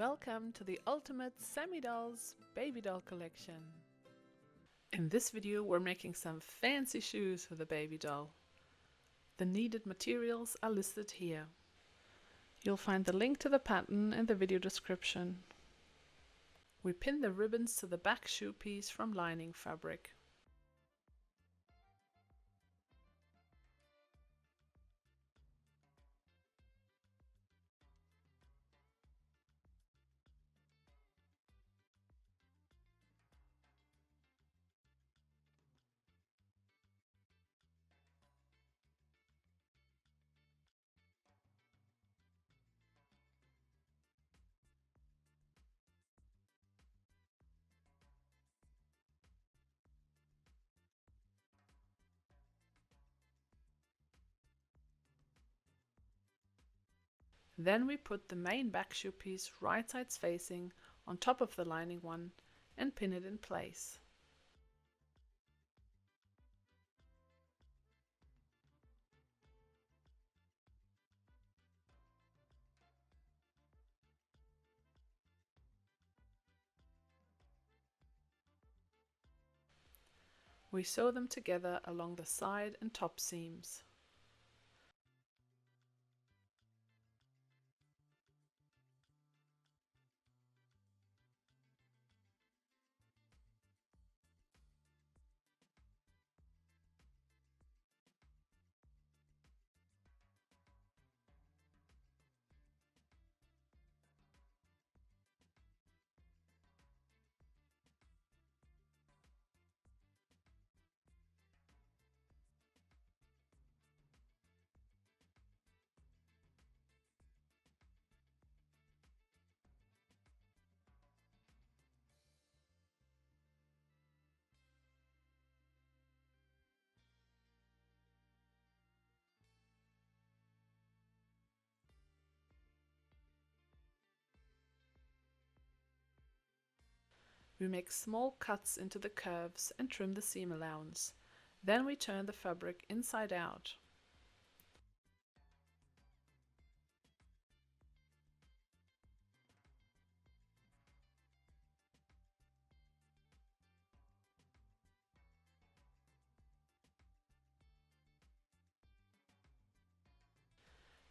Welcome to the ultimate Sami Dolls Baby Doll collection. In this video we're making some fancy shoes for the baby doll. The needed materials are listed here. You'll find the link to the pattern in the video description. We pin the ribbons to the back shoe piece from lining fabric. Then we put the main back shoe piece right sides facing on top of the lining one and pin it in place. We sew them together along the side and top seams. We make small cuts into the curves and trim the seam allowance. Then we turn the fabric inside out.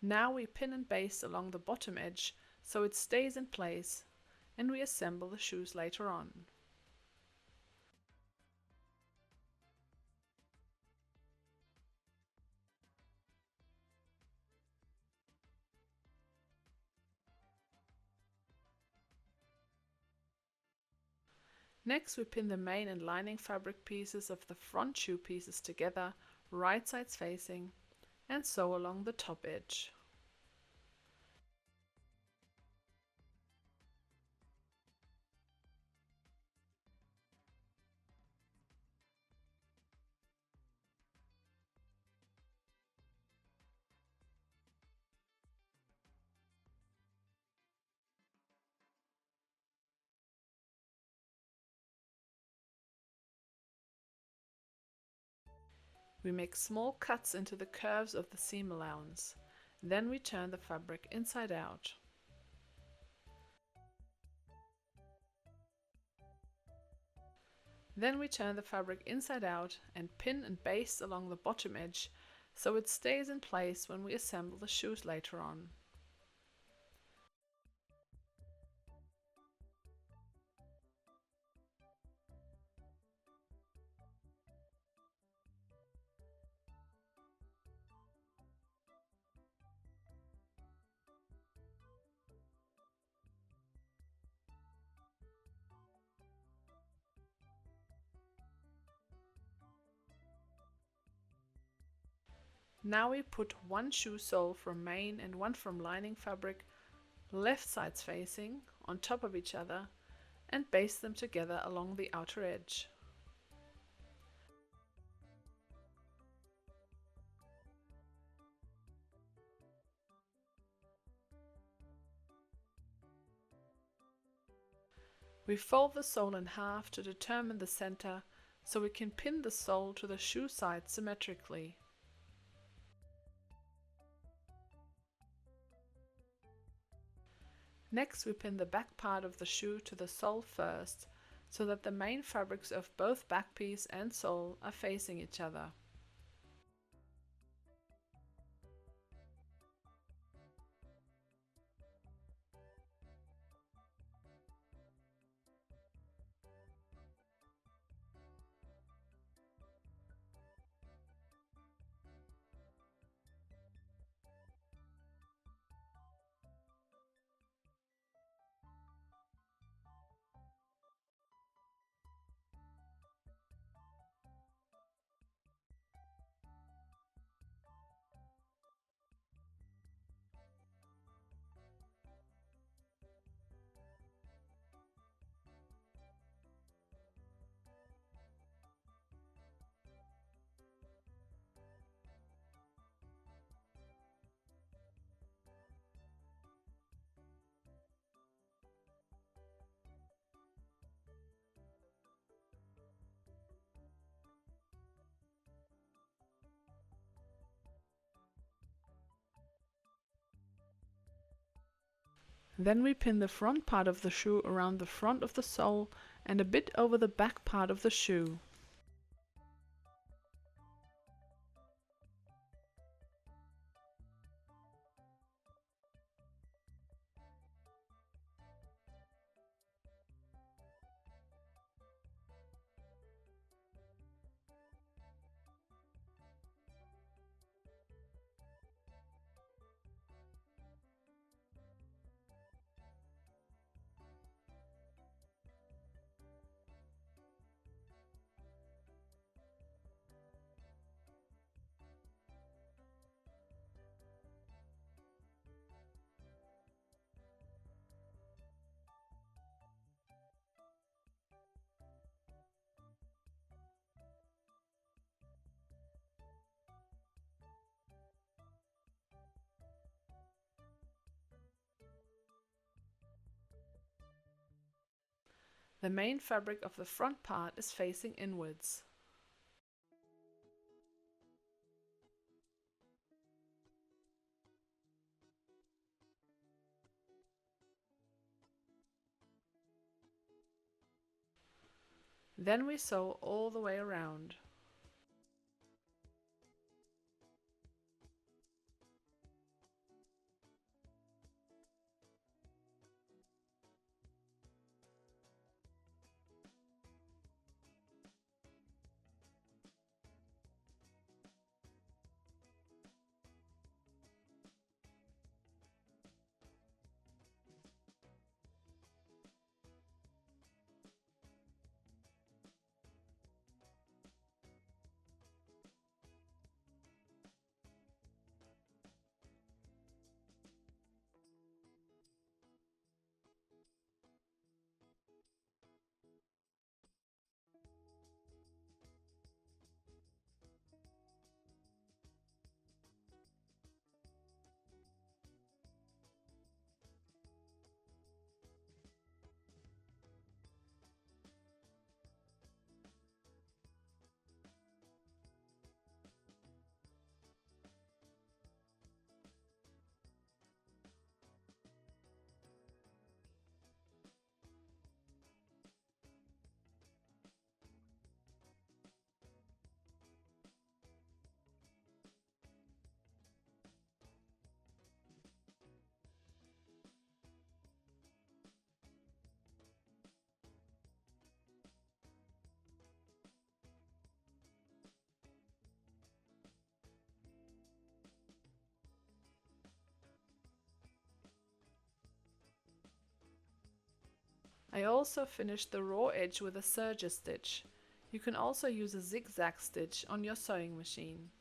Now we pin and baste along the bottom edge so it stays in place, and we assemble the shoes later on. Next we pin the main and lining fabric pieces of the front shoe pieces together, right sides facing, and sew along the top edge. We make small cuts into the curves of the seam allowance. Then we turn the fabric inside out. Then we turn the fabric inside out and pin and baste along the bottom edge so it stays in place when we assemble the shoes later on. Now we put one shoe sole from main and one from lining fabric, left sides facing, on top of each other, and baste them together along the outer edge. We fold the sole in half to determine the center so we can pin the sole to the shoe side symmetrically. Next, we pin the back part of the shoe to the sole first, so that the main fabrics of both back piece and sole are facing each other. Then we pin the front part of the shoe around the front of the sole and a bit over the back part of the shoe. The main fabric of the front part is facing inwards. Then we sew all the way around. I also finished the raw edge with a serger stitch. You can also use a zigzag stitch on your sewing machine.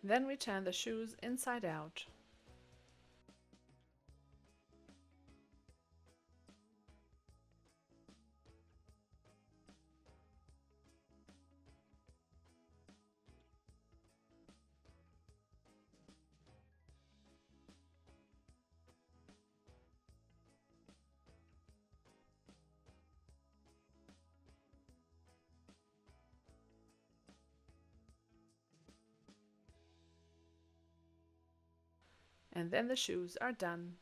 Then we turn the shoes inside out. And then the shoes are done.